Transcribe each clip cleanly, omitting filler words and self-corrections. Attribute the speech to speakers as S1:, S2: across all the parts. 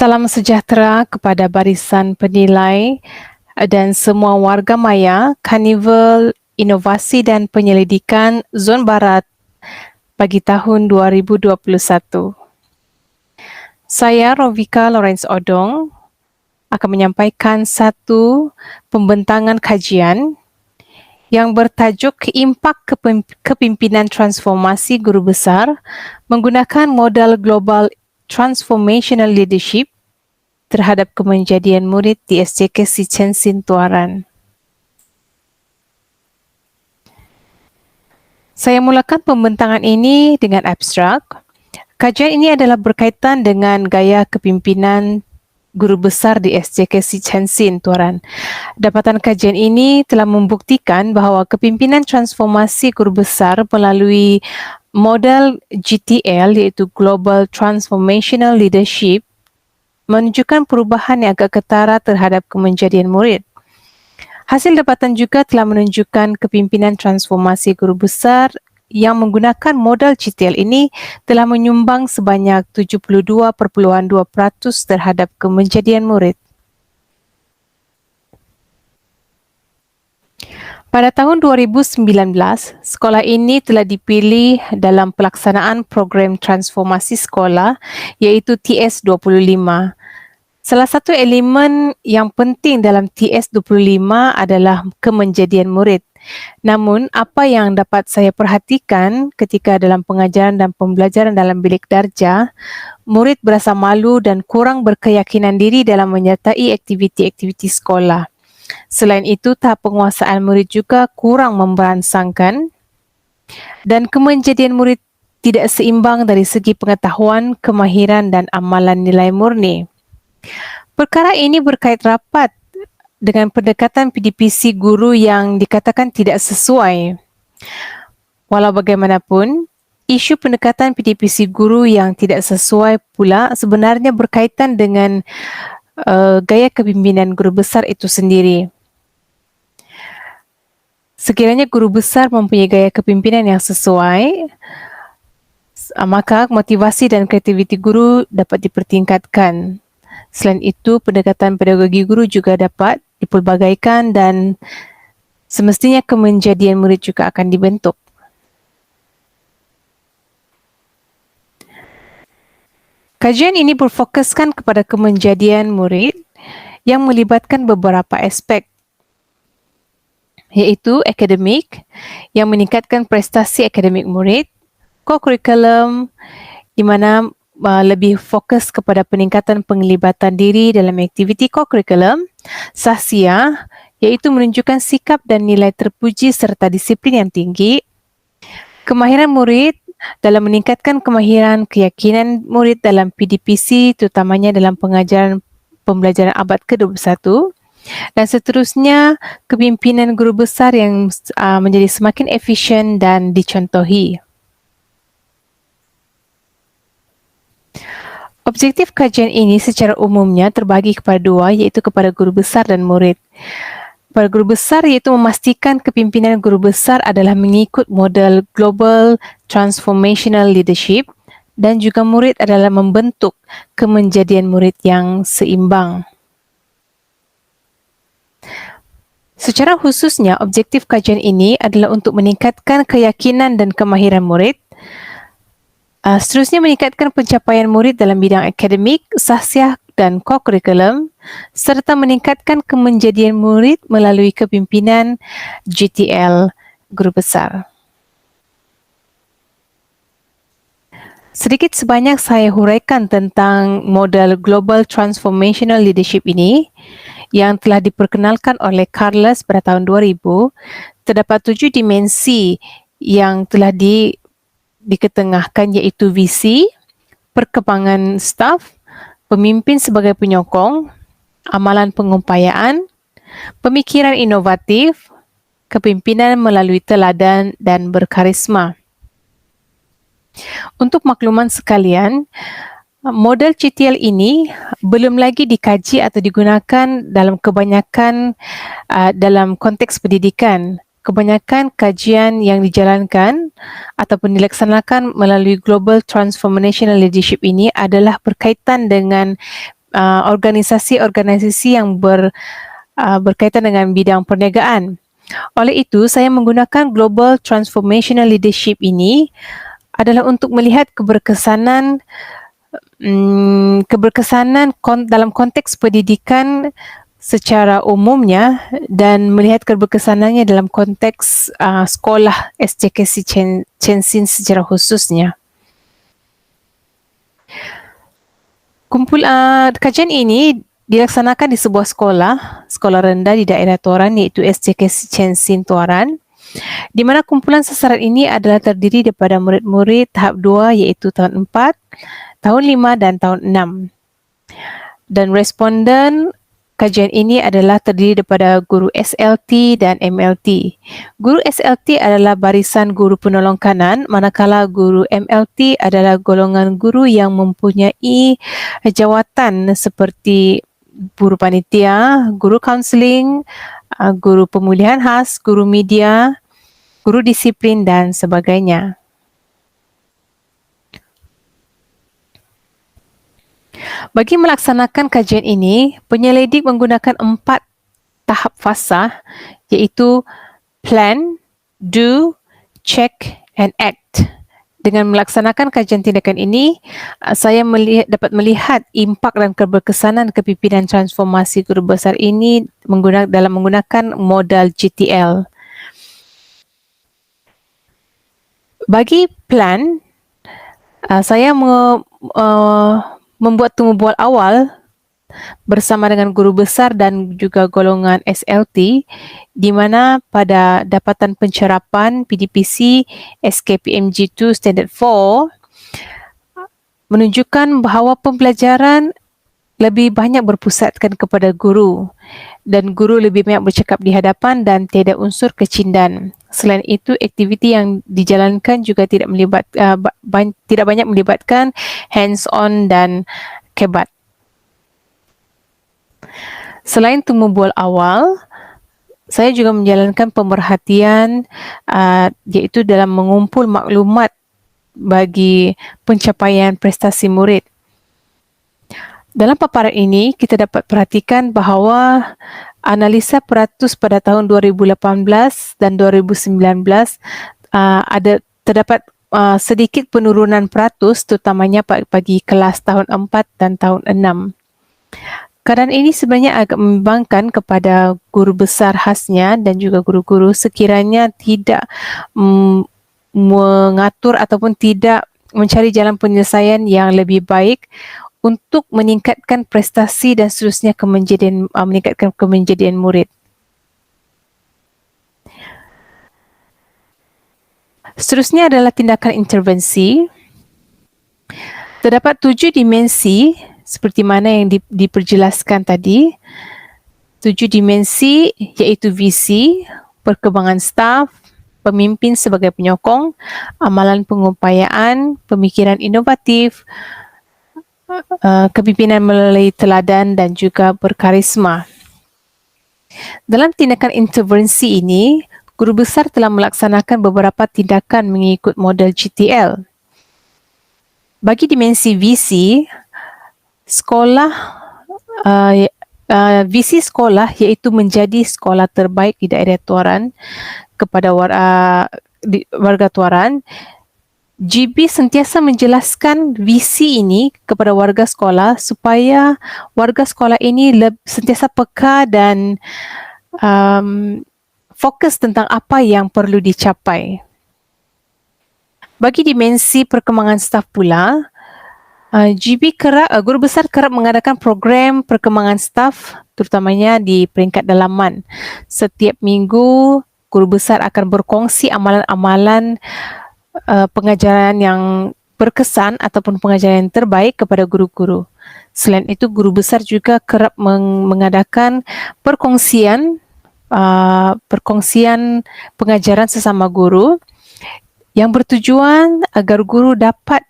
S1: Salam sejahtera kepada barisan penilai dan semua warga maya Karnival Inovasi dan Penyelidikan Zon Barat bagi tahun 2021. Saya Rovika Lawrence Odong akan menyampaikan satu pembentangan kajian yang bertajuk Impak Kepimpinan Transformasi Guru Besar menggunakan modal Global Transformational Leadership terhadap kemenjadian murid di SJK Sicensin Tuaran. Saya mulakan pembentangan ini dengan abstrak. Kajian ini adalah berkaitan dengan gaya kepimpinan guru besar di SJK Sicensin Tuaran. Dapatan kajian ini telah membuktikan bahawa kepimpinan transformasi guru besar melalui model GTL iaitu Global Transformational Leadership menunjukkan perubahan yang agak ketara terhadap kemenjadian murid. Hasil dapatan juga telah menunjukkan kepimpinan transformasi guru besar yang menggunakan modal GTL ini telah menyumbang sebanyak 72.2% terhadap kemenjadian murid. Pada tahun 2019, sekolah ini telah dipilih dalam pelaksanaan program transformasi sekolah iaitu TS25. Salah satu elemen yang penting dalam TS25 adalah kemenjadian murid. Namun, apa yang dapat saya perhatikan ketika dalam pengajaran dan pembelajaran dalam bilik darjah, murid berasa malu dan kurang berkeyakinan diri dalam menyertai aktiviti-aktiviti sekolah. Selain itu, tahap penguasaan murid juga kurang memberansangkan dan kemenjadian murid tidak seimbang dari segi pengetahuan, kemahiran dan amalan nilai murni. Perkara ini berkait rapat dengan pendekatan PDPC guru yang dikatakan tidak sesuai. Walau bagaimanapun, isu pendekatan PDPC guru yang tidak sesuai pula sebenarnya berkaitan dengan gaya kepimpinan guru besar itu sendiri. Sekiranya guru besar mempunyai gaya kepimpinan yang sesuai, maka motivasi dan kreativiti guru dapat dipertingkatkan. Selain itu, pendekatan pedagogi guru juga dapat dipelbagaikan dan semestinya kemenjadian murid juga akan dibentuk. Kajian ini berfokuskan kepada kemenjadian murid yang melibatkan beberapa aspek, iaitu akademik yang meningkatkan prestasi akademik murid, co-curriculum di mana lebih fokus kepada peningkatan penglibatan diri dalam aktiviti co-curriculum, sahsia iaitu menunjukkan sikap dan nilai terpuji serta disiplin yang tinggi, kemahiran murid dalam meningkatkan kemahiran keyakinan murid dalam PDPC terutamanya dalam pengajaran pembelajaran abad ke-21 dan seterusnya kepimpinan guru besar yang menjadi semakin efisien dan dicontohi. Objektif kajian ini secara umumnya terbagi kepada dua, iaitu kepada guru besar dan murid. Pada guru besar iaitu memastikan kepimpinan guru besar adalah mengikut model Global Transformational Leadership dan juga murid adalah membentuk kemenjadian murid yang seimbang. Secara khususnya, objektif kajian ini adalah untuk meningkatkan keyakinan dan kemahiran murid, seterusnya meningkatkan pencapaian murid dalam bidang akademik, sahsiah dan co-curriculum, serta meningkatkan kemenjadian murid melalui kepimpinan GTL guru besar. Sedikit sebanyak saya huraikan tentang model Global Transformational Leadership ini yang telah diperkenalkan oleh Carles pada tahun 2000. Terdapat 7 dimensi yang telah diketengahkan iaitu visi, perkembangan staf, pemimpin sebagai penyokong, amalan pengumpayaan, pemikiran inovatif, kepimpinan melalui teladan dan berkarisma. Untuk makluman sekalian, model GTL ini belum lagi dikaji atau digunakan dalam kebanyakan dalam konteks pendidikan. Kebanyakan kajian yang dijalankan ataupun dilaksanakan melalui Global Transformational Leadership ini adalah berkaitan dengan organisasi-organisasi yang berkaitan dengan bidang perniagaan. Oleh itu, saya menggunakan Global Transformational Leadership ini adalah untuk melihat keberkesanan dalam konteks pendidikan secara umumnya dan melihat keberkesanannya dalam konteks sekolah SJKC Chensin secara khususnya. Kajian ini dilaksanakan di sebuah sekolah rendah di daerah Tuaran iaitu SJKC Chensin Tuaran, di mana kumpulan sasaran ini adalah terdiri daripada murid-murid tahap 2 iaitu tahun 4, tahun 5 dan tahun 6. Dan responden kajian ini adalah terdiri daripada guru SLT dan MLT. Guru SLT adalah barisan guru penolong kanan, manakala guru MLT adalah golongan guru yang mempunyai jawatan seperti guru panitia, guru kaunseling, guru pemulihan khas, guru media, guru disiplin dan sebagainya. Bagi melaksanakan kajian ini, penyelidik menggunakan 4 tahap fasa iaitu plan, do, check and act. Dengan melaksanakan kajian tindakan ini, saya dapat melihat impak dan keberkesanan kepimpinan transformasi guru besar ini dalam menggunakan modal GTL. Bagi plan, saya membuat temu bual awal bersama dengan guru besar dan juga golongan SLT, di mana pada dapatan pencerapan PDPC SKPMG2 Standard 4 menunjukkan bahawa pembelajaran lebih banyak berpusatkan kepada guru dan guru lebih banyak bercakap di hadapan dan tiada unsur kecindan. Selain itu, aktiviti yang dijalankan juga tidak banyak melibatkan hands-on dan kebat. Selain temu bual awal, saya juga menjalankan pemerhatian iaitu dalam mengumpul maklumat bagi pencapaian prestasi murid. Dalam paparan ini, kita dapat perhatikan bahawa analisa peratus pada tahun 2018 dan 2019 terdapat sedikit penurunan peratus terutamanya bagi kelas tahun 4 dan tahun 6. Keadaan ini sebenarnya agak membimbangkan kepada guru besar khasnya dan juga guru-guru sekiranya tidak mengatur ataupun tidak mencari jalan penyelesaian yang lebih baik untuk meningkatkan prestasi dan seterusnya meningkatkan kemenjadian murid. Seterusnya adalah tindakan intervensi. Terdapat 7 dimensi seperti mana yang diperjelaskan tadi. 7 dimensi iaitu visi, perkembangan staf, pemimpin sebagai penyokong, amalan pengupayaan, pemikiran inovatif, kepimpinan melalui teladan dan juga berkarisma. Dalam tindakan intervensi ini, guru besar telah melaksanakan beberapa tindakan mengikut model GTL. Bagi dimensi visi, visi sekolah iaitu menjadi sekolah terbaik di daerah Tuaran kepada warga Tuaran. GB sentiasa menjelaskan visi ini kepada warga sekolah supaya warga sekolah ini sentiasa peka dan fokus tentang apa yang perlu dicapai. Bagi dimensi perkembangan staf pula, guru besar kerap mengadakan program perkembangan staf terutamanya di peringkat dalaman. Setiap minggu, guru besar akan berkongsi amalan-amalan pengajaran yang berkesan ataupun pengajaran yang terbaik kepada guru-guru. Selain itu, guru besar juga kerap mengadakan perkongsian pengajaran sesama guru yang bertujuan agar guru dapat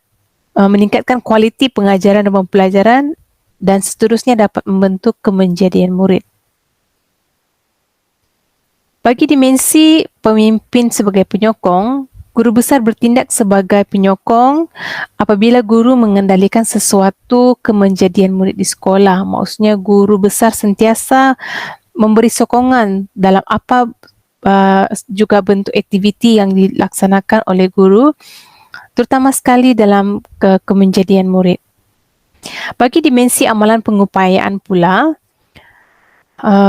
S1: meningkatkan kualiti pengajaran dan pembelajaran dan seterusnya dapat membentuk kemenjadian murid. Bagi dimensi pemimpin sebagai penyokong, Guru besar bertindak sebagai penyokong apabila guru mengendalikan sesuatu kemenjadian murid di sekolah. Maksudnya guru besar sentiasa memberi sokongan dalam apa juga bentuk aktiviti yang dilaksanakan oleh guru, terutama sekali dalam kemenjadian murid. Bagi dimensi amalan pengupayaan pula,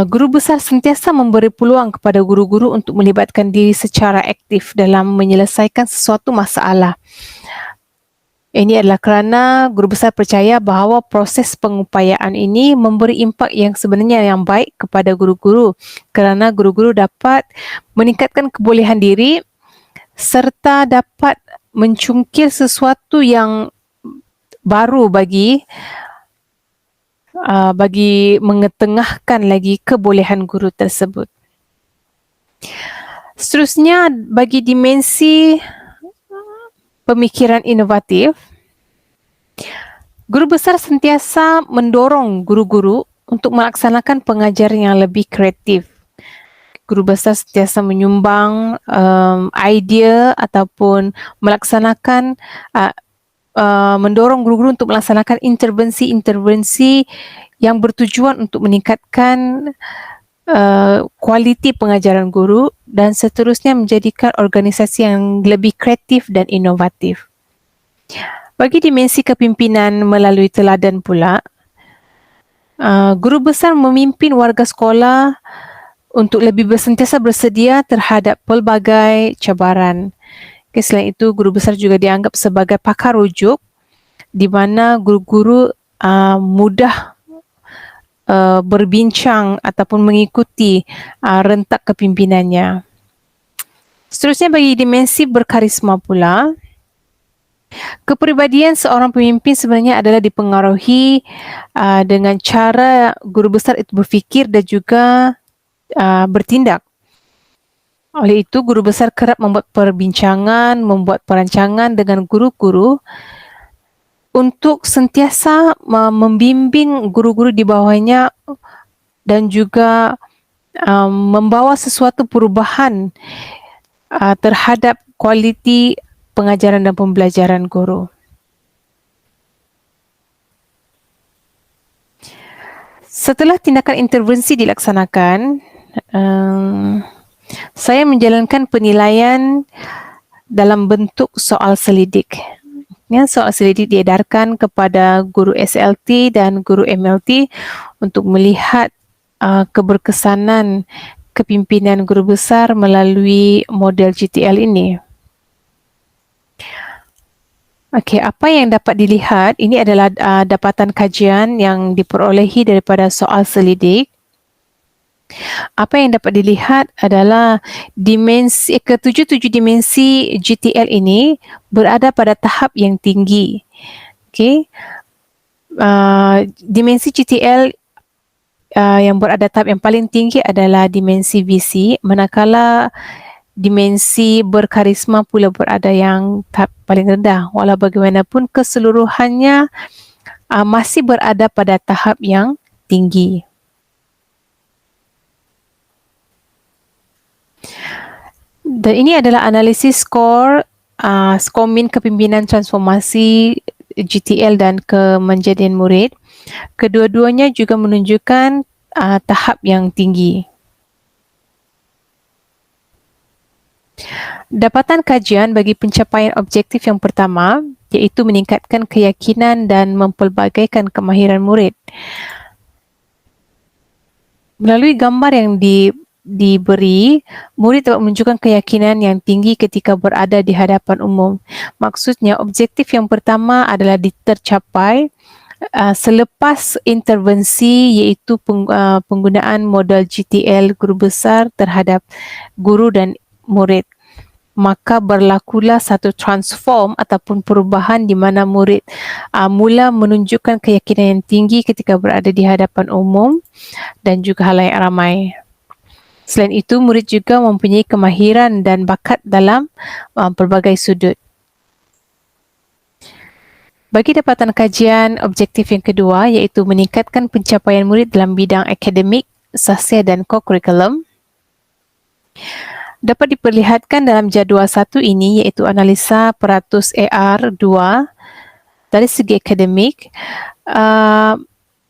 S1: guru besar sentiasa memberi peluang kepada guru-guru untuk melibatkan diri secara aktif dalam menyelesaikan sesuatu masalah. Ini adalah kerana guru besar percaya bahawa proses pengupayaan ini memberi impak yang sebenarnya yang baik kepada guru-guru kerana guru-guru dapat meningkatkan kebolehan diri serta dapat mencungkil sesuatu yang baru bagi mengetengahkan lagi kebolehan guru tersebut. Seterusnya, bagi dimensi pemikiran inovatif, guru besar sentiasa mendorong guru-guru untuk melaksanakan pengajaran yang lebih kreatif. Guru besar sentiasa menyumbang idea ataupun melaksanakan mendorong guru-guru untuk melaksanakan intervensi-intervensi yang bertujuan untuk meningkatkan kualiti pengajaran guru dan seterusnya menjadikan organisasi yang lebih kreatif dan inovatif. Bagi dimensi kepimpinan melalui teladan pula, guru besar memimpin warga sekolah untuk lebih sentiasa bersedia terhadap pelbagai cabaran. Selain itu, guru besar juga dianggap sebagai pakar rujuk di mana guru-guru mudah berbincang ataupun mengikuti rentak kepimpinannya. Seterusnya, bagi dimensi berkarisma pula, kepribadian seorang pemimpin sebenarnya adalah dipengaruhi dengan cara guru besar itu berfikir dan juga bertindak. Oleh itu, guru besar kerap membuat perbincangan, membuat perancangan dengan guru-guru untuk sentiasa membimbing guru-guru di bawahnya dan juga membawa sesuatu perubahan terhadap kualiti pengajaran dan pembelajaran guru. Setelah tindakan intervensi dilaksanakan, saya menjalankan penilaian dalam bentuk soal selidik. Ya, soal selidik diedarkan kepada guru SLT dan guru MLT untuk melihat keberkesanan kepimpinan guru besar melalui model GTL ini. Okey, apa yang dapat dilihat ini adalah dapatan kajian yang diperolehi daripada soal selidik. Apa yang dapat dilihat adalah ketujuh dimensi GTL ini berada pada tahap yang tinggi. Okey. Dimensi GTL yang berada tahap yang paling tinggi adalah dimensi VC, manakala dimensi berkarisma pula berada yang tahap paling rendah. Walau bagaimanapun keseluruhannya masih berada pada tahap yang tinggi. Dan ini adalah analisis skor min kepimpinan transformasi GTL dan kemenjadian murid. Kedua-duanya juga menunjukkan tahap yang tinggi. Dapatan kajian bagi pencapaian objektif yang pertama iaitu meningkatkan keyakinan dan mempelbagaikan kemahiran murid. Melalui gambar yang diberi, murid dapat menunjukkan keyakinan yang tinggi ketika berada di hadapan umum. Maksudnya, objektif yang pertama adalah tercapai selepas intervensi iaitu penggunaan model GTL guru besar terhadap guru dan murid. Maka berlakulah satu transform ataupun perubahan di mana murid mula menunjukkan keyakinan yang tinggi ketika berada di hadapan umum dan juga khalayak ramai. Selain itu, murid juga mempunyai kemahiran dan bakat dalam pelbagai sudut. Bagi dapatan kajian objektif yang kedua iaitu meningkatkan pencapaian murid dalam bidang akademik, sosial dan co-curriculum. Dapat diperlihatkan dalam jadual satu ini iaitu analisa peratus AR2 dari segi akademik.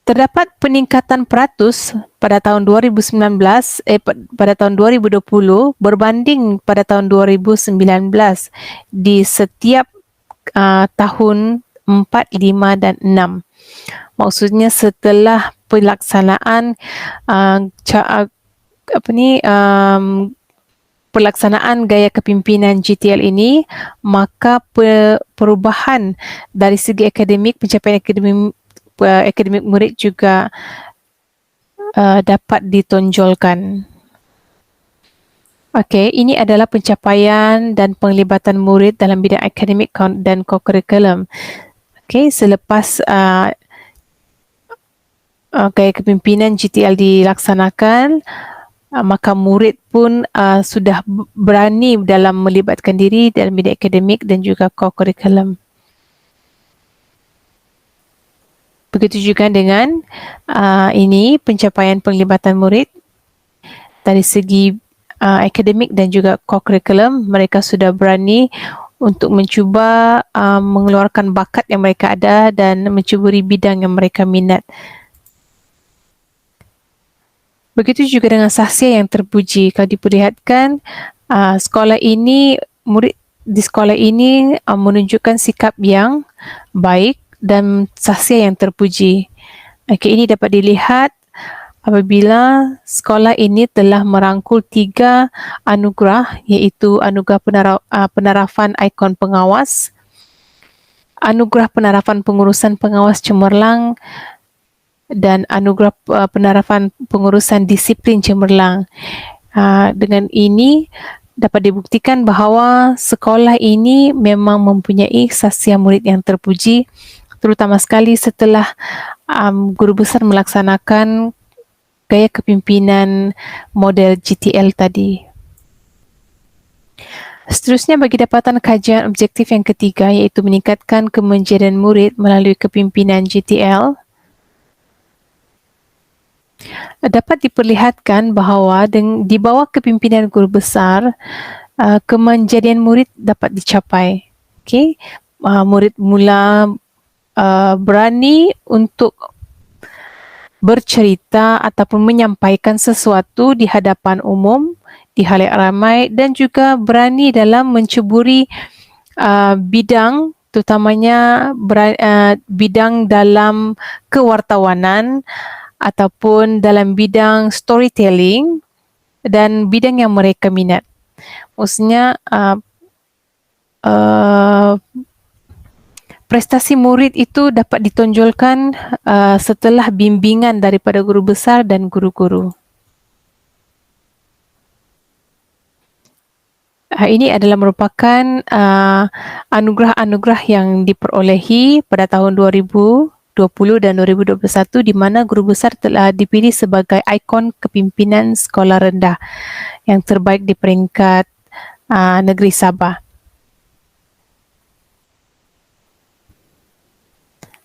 S1: Terdapat peningkatan peratus pada tahun 2019 pada tahun 2020 berbanding pada tahun 2019 di setiap tahun 4, 5 dan 6. Maksudnya setelah pelaksanaan pelaksanaan gaya kepimpinan GTL ini, maka perubahan dari segi akademik, pencapaian akademik murid juga dapat ditonjolkan. Okey, ini adalah pencapaian dan penglibatan murid dalam bidang akademik dan co-curriculum. Okey, selepas gaya kepimpinan GTL dilaksanakan, maka murid pun sudah berani dalam melibatkan diri dalam bidang akademik dan juga co-curriculum. Begitu juga dengan ini pencapaian penglibatan murid dari segi akademik dan juga co-curriculum. Mereka sudah berani untuk mencuba mengeluarkan bakat yang mereka ada dan mencuburi bidang yang mereka minat. Begitu juga dengan sahsia yang terpuji. Kalau diperlihatkan, sekolah ini, murid di sekolah ini menunjukkan sikap yang baik dan sahsia yang terpuji. Okey, ini dapat dilihat apabila sekolah ini telah merangkul 3 anugerah, iaitu anugerah penarafan ikon pengawas, anugerah penarafan pengurusan pengawas cemerlang, dan anugerah penarafan pengurusan disiplin cemerlang. Dengan ini dapat dibuktikan bahawa sekolah ini memang mempunyai sahsia murid yang terpuji, terutama sekali setelah guru besar melaksanakan gaya kepimpinan model GTL tadi. Seterusnya, bagi dapatan kajian objektif yang ketiga iaitu meningkatkan kemenjadian murid melalui kepimpinan GTL, dapat diperlihatkan bahawa di bawah kepimpinan guru besar, kemenjadian murid dapat dicapai. Okey, murid mula berani untuk bercerita ataupun menyampaikan sesuatu di hadapan umum, di halayak ramai, dan juga berani dalam mencuburi bidang, terutamanya bidang dalam kewartawanan ataupun dalam bidang storytelling dan bidang yang mereka minat. Maksudnya prestasi murid itu dapat ditonjolkan setelah bimbingan daripada guru besar dan guru-guru. Ini adalah merupakan anugerah-anugerah yang diperolehi pada tahun 2020 dan 2021 di mana guru besar telah dipilih sebagai ikon kepimpinan sekolah rendah yang terbaik di peringkat negeri Sabah.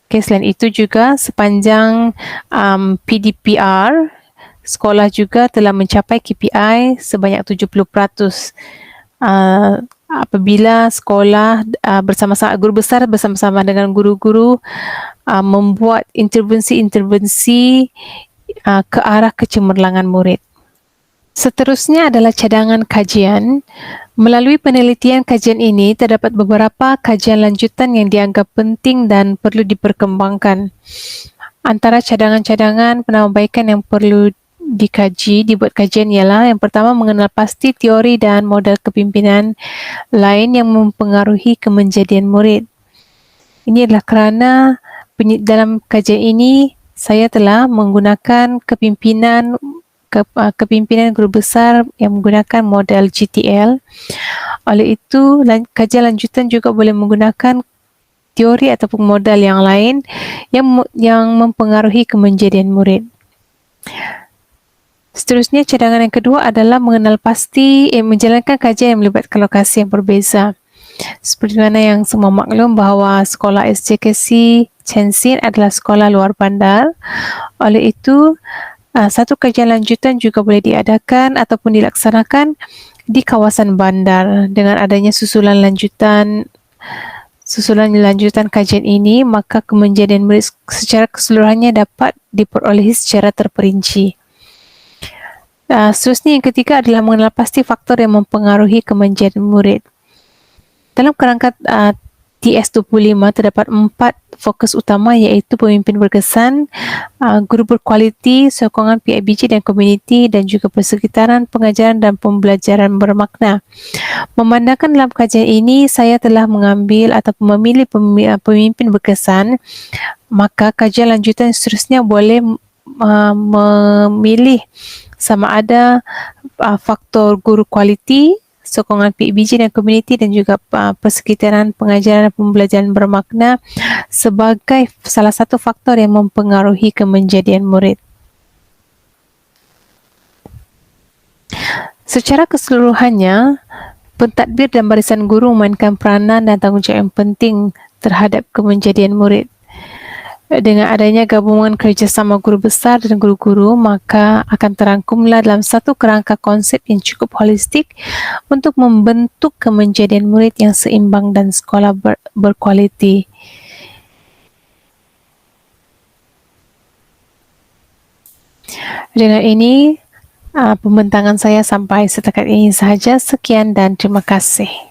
S1: Okay, selain itu juga sepanjang PDPR, sekolah juga telah mencapai KPI sebanyak 70%. Apabila sekolah bersama-sama, guru besar bersama-sama dengan guru-guru membuat intervensi-intervensi ke arah kecemerlangan murid. Seterusnya adalah cadangan kajian. Melalui penelitian kajian ini, terdapat beberapa kajian lanjutan yang dianggap penting dan perlu diperkembangkan. Antara cadangan-cadangan penambahbaikan yang perlu dibuat kajian ialah yang pertama, mengenal pasti teori dan model kepimpinan lain yang mempengaruhi kemenjadian murid. Ini adalah kerana dalam kajian ini saya telah menggunakan kepimpinan guru besar yang menggunakan model GTL. Oleh itu, kajian lanjutan juga boleh menggunakan teori ataupun modal yang lain yang mempengaruhi kemenjadian murid. Seterusnya, cadangan yang kedua adalah mengenal pasti menjalankan kajian yang melibatkan lokasi yang berbeza. Seperti mana yang semua maklum bahawa sekolah SJKC Chensin adalah sekolah luar bandar. Oleh itu, satu kajian lanjutan juga boleh diadakan ataupun dilaksanakan di kawasan bandar. Dengan adanya susulan lanjutan kajian ini, maka kemenjadian murid secara keseluruhannya dapat diperolehi secara terperinci. Seterusnya yang ketiga adalah mengenal pasti faktor yang mempengaruhi kemenjadian murid. Dalam kerangka TS25 terdapat 4 fokus utama, iaitu pemimpin berkesan, guru berkualiti, sokongan PIBG dan komuniti, dan juga persekitaran pengajaran dan pembelajaran bermakna. Memandangkan dalam kajian ini saya telah mengambil atau memilih pemimpin berkesan, maka kajian lanjutan seterusnya boleh memilih sama ada faktor guru kualiti, sokongan PIBG dan komuniti, dan juga persekitaran pengajaran dan pembelajaran bermakna sebagai salah satu faktor yang mempengaruhi kemenjadian murid. Secara keseluruhannya, pentadbir dan barisan guru memainkan peranan dan tanggungjawab yang penting terhadap kemenjadian murid. Dengan adanya gabungan kerjasama guru besar dan guru-guru, maka akan terangkumlah dalam satu kerangka konsep yang cukup holistik untuk membentuk kemenjadian murid yang seimbang dan sekolah berkualiti. Dengan ini, pembentangan saya sampai setakat ini sahaja. Sekian dan terima kasih.